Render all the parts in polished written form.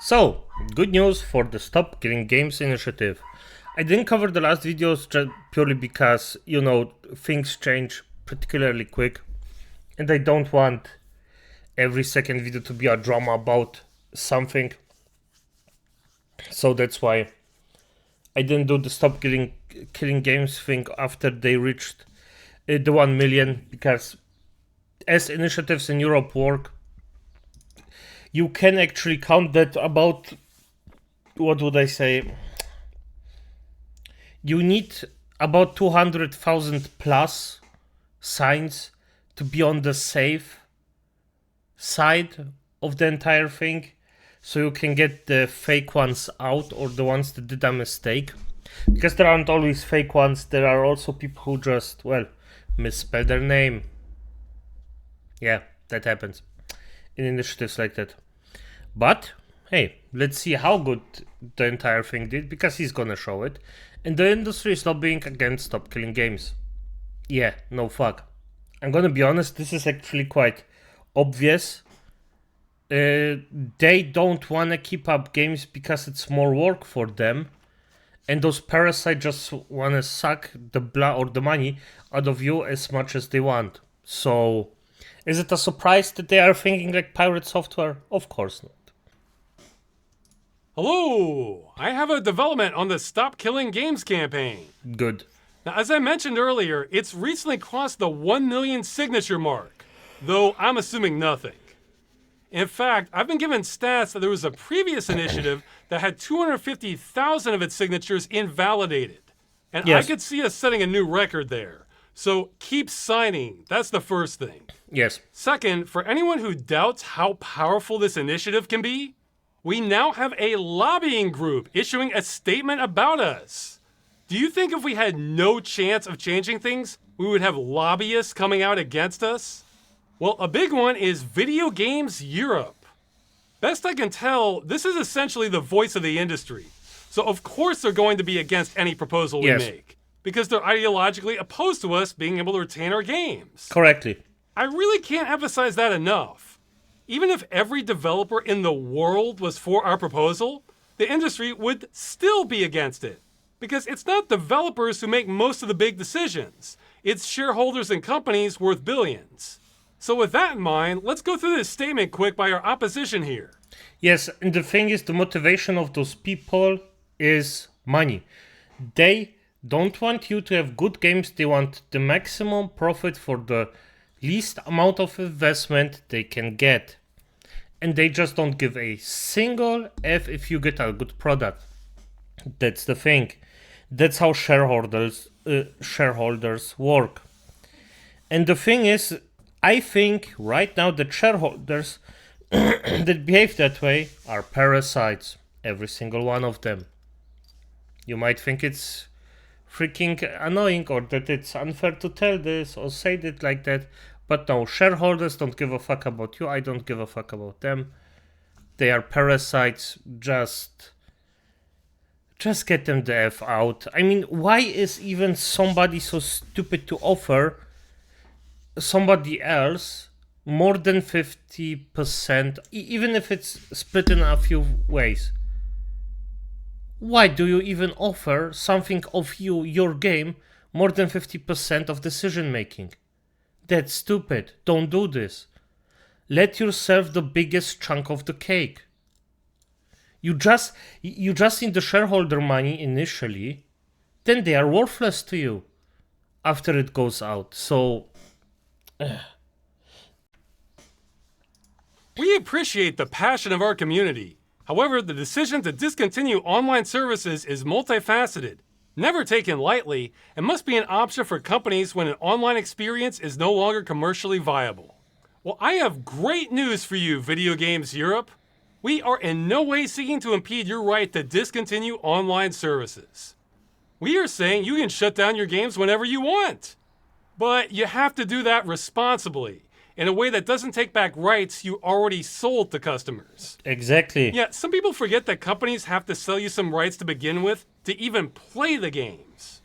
So, good news for the Stop Killing Games initiative. I didn't cover the last videos just purely because, things change particularly quick. And I don't want every second video to be a drama about something. So that's why I didn't do the Stop Killing Games thing after they reached the 1 million. Because as initiatives in Europe work, you can actually count that about, what would I say? You need about 200,000 plus signs to be on the safe side of the entire thing, so you can get the fake ones out, or the ones that did a mistake. Because there aren't always fake ones, there are also people who just, misspell their name. Yeah, that happens in initiatives like that. But hey, let's see how good the entire thing did, because he's gonna show it. And the industry is lobbying against Stop Killing Games. Yeah, no fuck. I'm gonna be honest, this is actually quite obvious. They don't wanna keep up games because it's more work for them. And those parasites just wanna suck the blood or the money out of you as much as they want. So, is it a surprise that they are thinking like pirate software? Of course not. Hello! I have a development on the Stop Killing Games campaign. Good. Now, as I mentioned earlier, it's recently crossed the 1 million signature mark, though I'm assuming nothing. In fact, I've been given stats that there was a previous initiative that had 250,000 of its signatures invalidated. And Yes. I could see us setting a new record there. So keep signing. That's the first thing. Yes. Second, for anyone who doubts how powerful this initiative can be, we now have a lobbying group issuing a statement about us. Do you think if we had no chance of changing things, we would have lobbyists coming out against us? Well, a big one is Video Games Europe. Best I can tell, this is essentially the voice of the industry. So of course they're going to be against any proposal we Yes. make, because they're ideologically opposed to us being able to retain our games. Correctly. I really can't emphasize that enough. Even if every developer in the world was for our proposal, the industry would still be against it. Because it's not developers who make most of the big decisions. It's shareholders and companies worth billions. So with that in mind, let's go through this statement quick by our opposition here. Yes, and the thing is, the motivation of those people is money. They don't want you to have good games, they want the maximum profit for the least amount of investment they can get. And they just don't give a single F if you get a good product. That's the thing. That's how shareholders work. And the thing is, I think right now the shareholders that behave that way are parasites. Every single one of them. You might think it's freaking annoying, or that it's unfair to tell this or say it like that. But no, shareholders don't give a fuck about you. I don't give a fuck about them. They are parasites. Just get them the F out. I mean, why is even somebody so stupid to offer somebody else more than 50%, even if it's split in a few ways? Why do you even offer something of your game, more than 50% of decision making? That's stupid. Don't do this. Let yourself the biggest chunk of the cake. You just need the shareholder money initially, then they are worthless to you after it goes out. So We appreciate the passion of our community. However, the decision to discontinue online services is multifaceted, never taken lightly, and must be an option for companies when an online experience is no longer commercially viable. Well, I have great news for you, Video Games Europe. We are in no way seeking to impede your right to discontinue online services. We are saying you can shut down your games whenever you want. But you have to do that responsibly, in a way that doesn't take back rights you already sold to customers. exactly. Yeah, some people forget that companies have to sell you some rights to begin with to even play the games.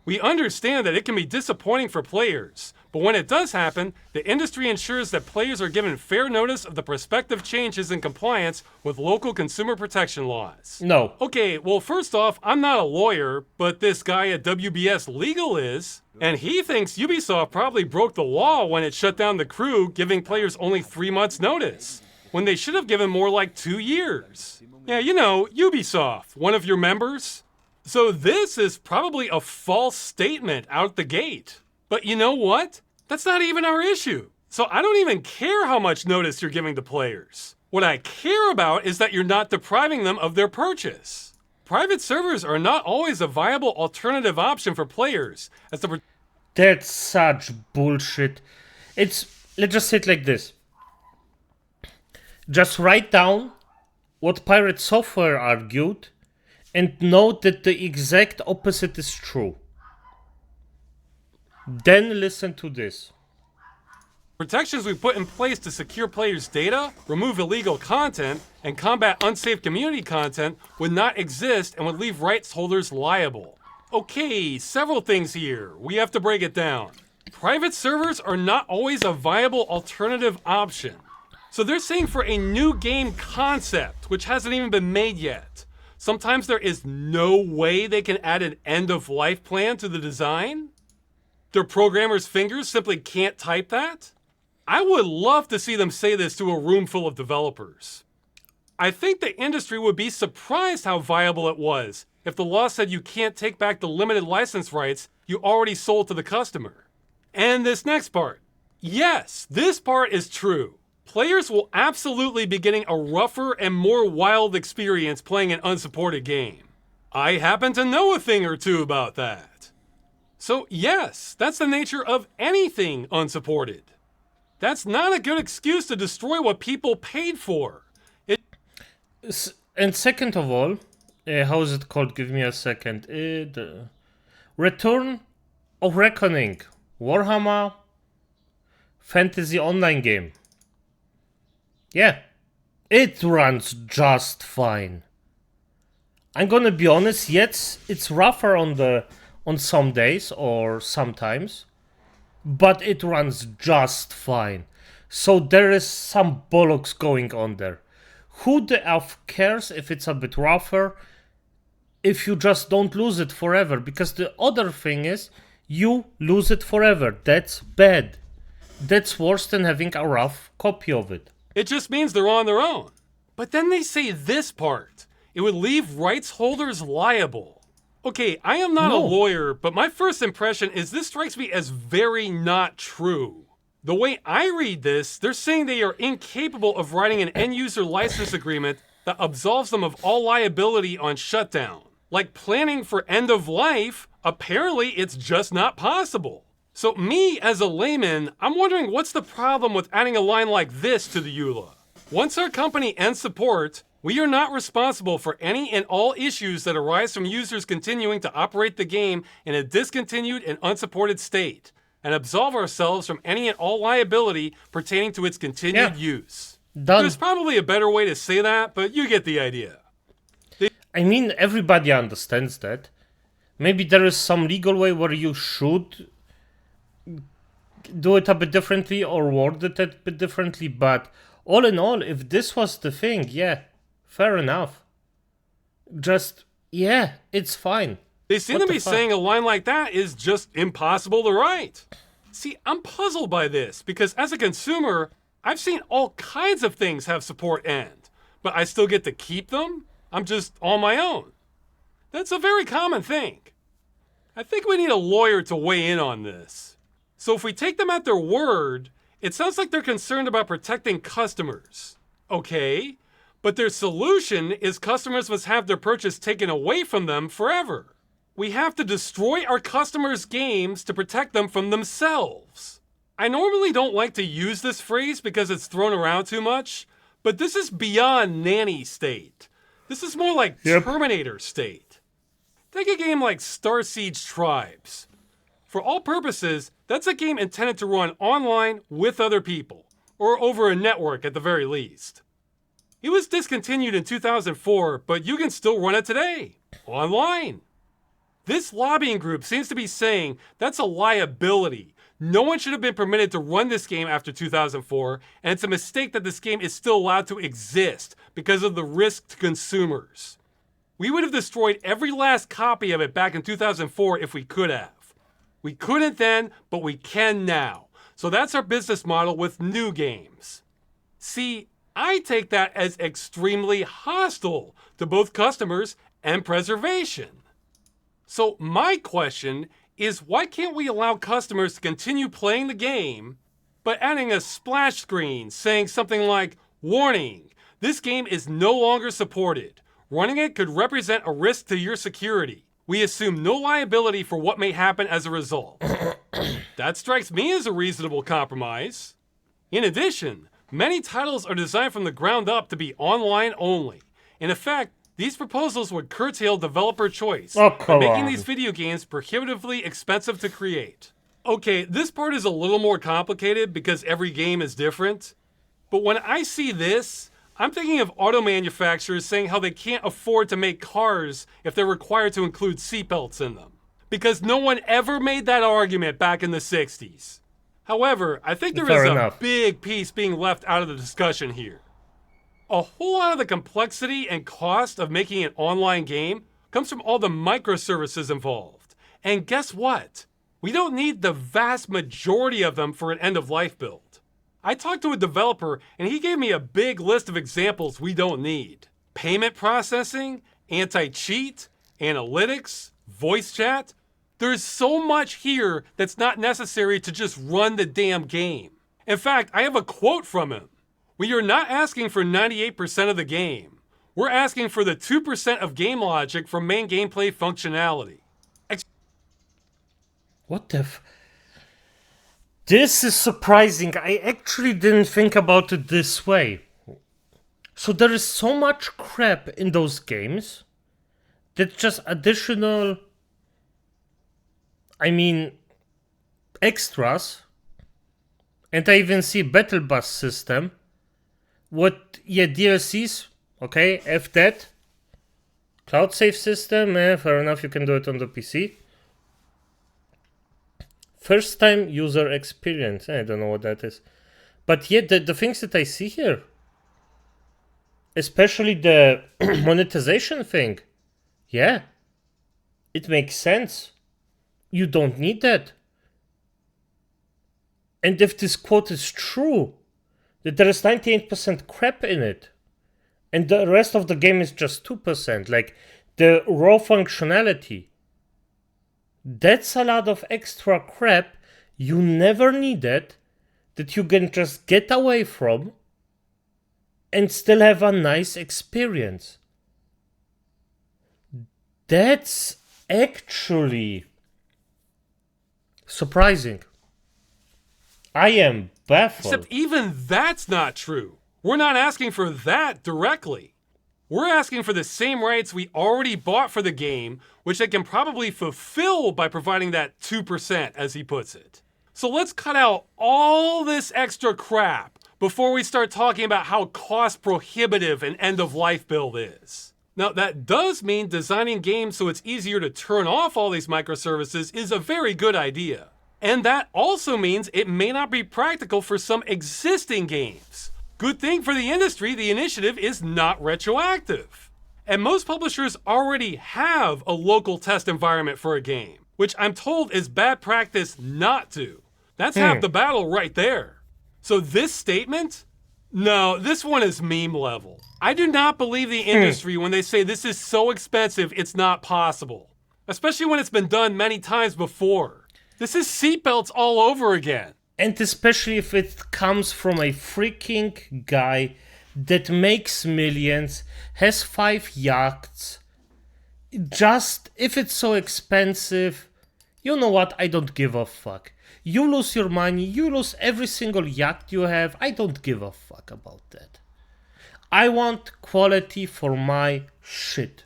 We understand that it can be disappointing for players, but when it does happen, the industry ensures that players are given fair notice of the prospective changes in compliance with local consumer protection laws. No. Okay, well, first off, I'm not a lawyer, but this guy at WBS Legal is, and he thinks Ubisoft probably broke the law when it shut down the crew, giving players only 3 months' notice, when they should have given more like 2 years. Yeah, you know, Ubisoft, one of your members. So this is probably a false statement out the gate. But you know what? That's not even our issue. So I don't even care how much notice you're giving to players. What I care about is that you're not depriving them of their purchase. Private servers are not always a viable alternative option for players, as the... That's such bullshit. Let's just say it like this. Just write down what Pirate Software argued and note that the exact opposite is true. Then listen to this. Protections we put in place to secure players' data, remove illegal content, and combat unsafe community content would not exist and would leave rights holders liable. Okay, several things here. We have to break it down. Private servers are not always a viable alternative option. So they're saying for a new game concept, which hasn't even been made yet, sometimes there is no way they can add an end-of-life plan to the design? Their programmers' fingers simply can't type that? I would love to see them say this to a room full of developers. I think the industry would be surprised how viable it was if the law said you can't take back the limited license rights you already sold to the customer. And this next part. Yes, this part is true. Players will absolutely be getting a rougher and more wild experience playing an unsupported game. I happen to know a thing or two about that. So yes, that's the nature of anything unsupported. That's not a good excuse to destroy what people paid for. And second of all, how is it called? Give me a second. Return of Reckoning. Warhammer Fantasy Online game. Yeah, it runs just fine. I'm gonna be honest, yes, it's rougher on some days or sometimes, but it runs just fine. So there is some bollocks going on there. Who the F cares if it's a bit rougher, if you just don't lose it forever? Because the other thing is, you lose it forever. That's bad. That's worse than having a rough copy of it. It just means they're on their own. But then they say this part. It would leave rights holders liable. Okay, I am not a lawyer, but my first impression is this strikes me as very not true. The way I read this, they're saying they are incapable of writing an end-user license agreement that absolves them of all liability on shutdown. Like planning for end of life, apparently it's just not possible. So me, as a layman, I'm wondering what's the problem with adding a line like this to the EULA? Once our company ends support, we are not responsible for any and all issues that arise from users continuing to operate the game in a discontinued and unsupported state, and absolve ourselves from any and all liability pertaining to its continued use. Done. There's probably a better way to say that, but you get the idea. I mean, everybody understands that. Maybe there is some legal way where you should do it a bit differently or word it a bit differently, but all in all, if this was the thing, yeah, fair enough. Just, yeah, it's fine. They seem to be saying a line like that is just impossible to write. See, I'm puzzled by this because as a consumer, I've seen all kinds of things have support end, but I still get to keep them? I'm just on my own. That's a very common thing. I think we need a lawyer to weigh in on this. So if we take them at their word, it sounds like they're concerned about protecting customers. Okay, but their solution is customers must have their purchase taken away from them forever. We have to destroy our customers' games to protect them from themselves. I normally don't like to use this phrase because it's thrown around too much, but this is beyond nanny state. This is more like Terminator state. Take a game like Star Siege Tribes. For all purposes, that's a game intended to run online with other people, or over a network at the very least. It was discontinued in 2004, but you can still run it today, online. This lobbying group seems to be saying that's a liability. No one should have been permitted to run this game after 2004, and it's a mistake that this game is still allowed to exist because of the risk to consumers. We would have destroyed every last copy of it back in 2004 if we could have. We couldn't then, but we can now. So that's our business model with new games. See, I take that as extremely hostile to both customers and preservation. So my question is, why can't we allow customers to continue playing the game, but adding a splash screen saying something like, "Warning, this game is no longer supported. Running it could represent a risk to your security. We assume no liability for what may happen as a result." That strikes me as a reasonable compromise. In addition, many titles are designed from the ground up to be online only. In effect, these proposals would curtail developer choice by making these video games prohibitively expensive to create. Okay, this part is a little more complicated because every game is different. But when I see this, I'm thinking of auto manufacturers saying how they can't afford to make cars if they're required to include seatbelts in them. Because no one ever made that argument back in the 60s. However, I think there is a big piece being left out of the discussion here. A whole lot of the complexity and cost of making an online game comes from all the microservices involved. And guess what? We don't need the vast majority of them for an end-of-life build. I talked to a developer and he gave me a big list of examples we don't need. Payment processing, anti-cheat, analytics, voice chat. There's so much here that's not necessary to just run the damn game. In fact, I have a quote from him. "We are not asking for 98% of the game. We're asking for the 2% of game logic from main gameplay functionality." What the This is surprising. I actually didn't think about it this way. So there is so much crap in those games that just additional, extras. And I even see Battle Bus system. DLCs, okay, F that. Cloud save system, fair enough, you can do it on the PC. First time user experience, I don't know what that is. But yet, the things that I see here, especially the monetization thing, yeah, it makes sense. You don't need that. And if this quote is true, that there is 98% crap in it, and the rest of the game is just 2%, like the raw functionality, that's a lot of extra crap you never needed, that you can just get away from and still have a nice experience. That's actually surprising. I am baffled. Except even that's not true. We're not asking for that directly. We're asking for the same rights we already bought for the game, which they can probably fulfill by providing that 2%, as he puts it. So let's cut out all this extra crap before we start talking about how cost prohibitive an end-of-life build is. Now, that does mean designing games so it's easier to turn off all these microservices is a very good idea. And that also means it may not be practical for some existing games. Good thing for the industry, the initiative is not retroactive. And most publishers already have a local test environment for a game, which I'm told is bad practice not to. That's half the battle right there. So this statement? No, this one is meme level. I do not believe the industry when they say this is so expensive it's not possible. Especially when it's been done many times before. This is seatbelts all over again. And especially if it comes from a freaking guy that makes millions, has 5 yachts. Just, if it's so expensive, you know what, I don't give a fuck. You lose your money, you lose every single yacht you have, I don't give a fuck about that. I want quality for my shit.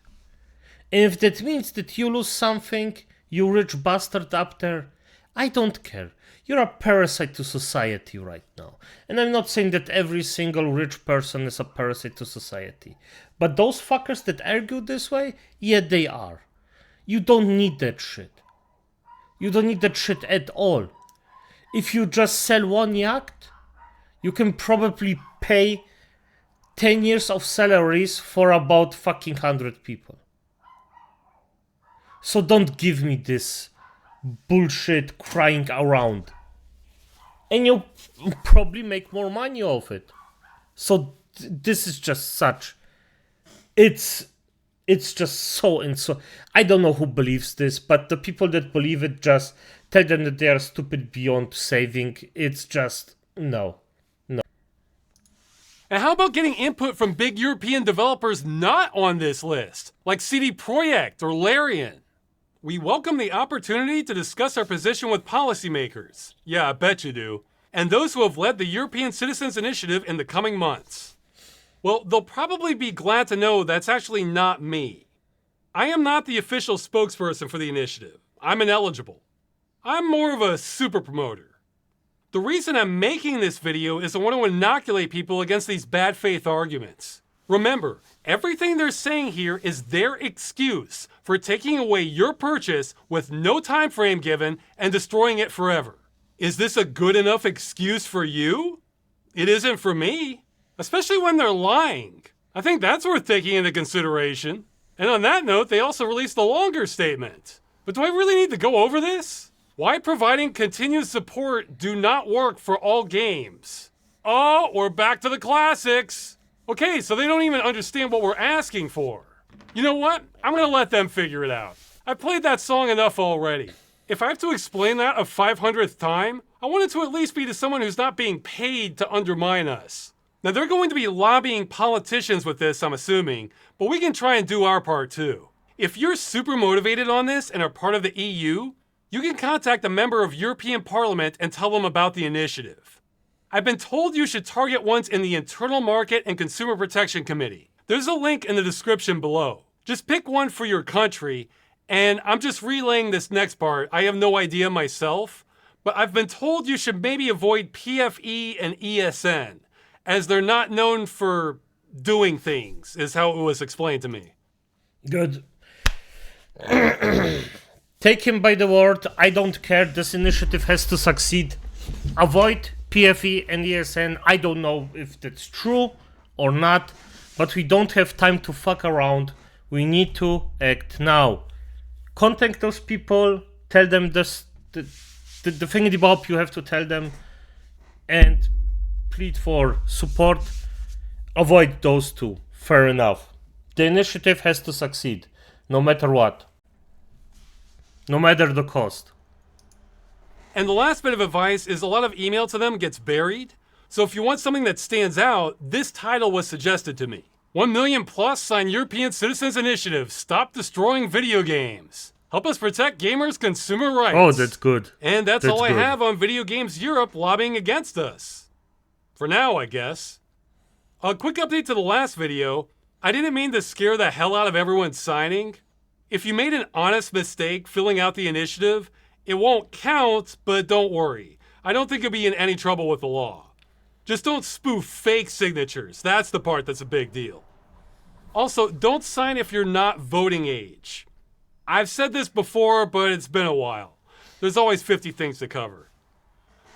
And if that means that you lose something, you rich bastard up there, I don't care. You're a parasite to society right now. And I'm not saying that every single rich person is a parasite to society. But those fuckers that argue this way, yeah, they are. You don't need that shit. You don't need that shit at all. If you just sell one yacht, you can probably pay 10 years of salaries for about fucking 100 people. So don't give me this bullshit crying around. And you'll probably make more money off it. So this is just such... It's just so and so... I don't know who believes this, but the people that believe it, just tell them that they are stupid beyond saving. It's just... No. And how about getting input from big European developers not on this list, like CD Projekt or Larian? We welcome the opportunity to discuss our position with policymakers. Yeah, I bet you do. And those who have led the European Citizens Initiative in the coming months. Well, they'll probably be glad to know that's actually not me. I am not the official spokesperson for the initiative. I'm ineligible. I'm more of a super promoter. The reason I'm making this video is I want to inoculate people against these bad faith arguments. Remember, everything they're saying here is their excuse for taking away your purchase with no time frame given and destroying it forever. Is this a good enough excuse for you? It isn't for me, especially when they're lying. I think that's worth taking into consideration. And on that note, they also released a longer statement. But do I really need to go over this? Why providing continued support do not work for all games. Oh, we're back to the classics. Okay, so they don't even understand what we're asking for. You know what? I'm gonna let them figure it out. I've played that song enough already. If I have to explain that a 500th time, I want it to at least be to someone who's not being paid to undermine us. Now they're going to be lobbying politicians with this, I'm assuming, but we can try and do our part too. If you're super motivated on this and are part of the EU, you can contact a member of European Parliament and tell them about the initiative. I've been told you should target ones in the Internal Market and Consumer Protection Committee. There's a link in the description below. Just pick one for your country, and I'm just relaying this next part. I have no idea myself, but I've been told you should maybe avoid PFE and ESN, as they're not known for doing things, is how it was explained to me. Good. Take him by the word. I don't care. This initiative has to succeed. Avoid PFE and ESN. I don't know if that's true or not, but we don't have time to fuck around. We need to act now. Contact those people. Tell them this, the thingy bob you have to tell them, and plead for support. Avoid those two. Fair enough. The initiative has to succeed, no matter what. No matter the cost. And the last bit of advice is a lot of email to them gets buried. So if you want something that stands out, this title was suggested to me. 1 million plus sign European Citizens Initiative. Stop destroying video games. Help us protect gamers' consumer rights. Oh, that's good. And that's all I have on Video Games Europe lobbying against us. For now, I guess. A quick update to the last video. I didn't mean to scare the hell out of everyone signing. If you made an honest mistake filling out the initiative, it won't count, but don't worry. I don't think you'll be in any trouble with the law. Just don't spoof fake signatures. That's the part that's a big deal. Also, don't sign if you're not voting age. I've said this before, but it's been a while. There's always 50 things to cover.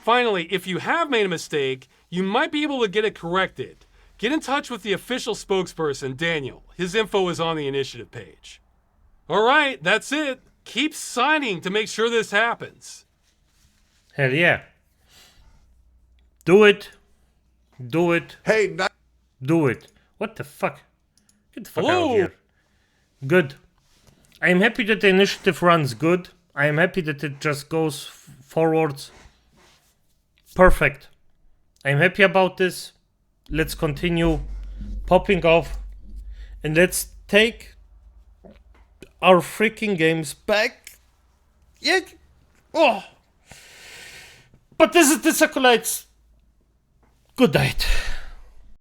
Finally, if you have made a mistake, you might be able to get it corrected. Get in touch with the official spokesperson, Daniel. His info is on the initiative page. All right, that's it. Keep signing to make sure this happens. Hell yeah. Do it. Do it. Hey, Do it. What the fuck? Get the fuck out Hello? of here. Good. I am happy that the initiative runs good. I am happy that it just goes forwards. Perfect. I am happy about this. Let's continue popping off. And let's take our freaking games back. Yeah. Oh. But this is the Acolytes. Good night.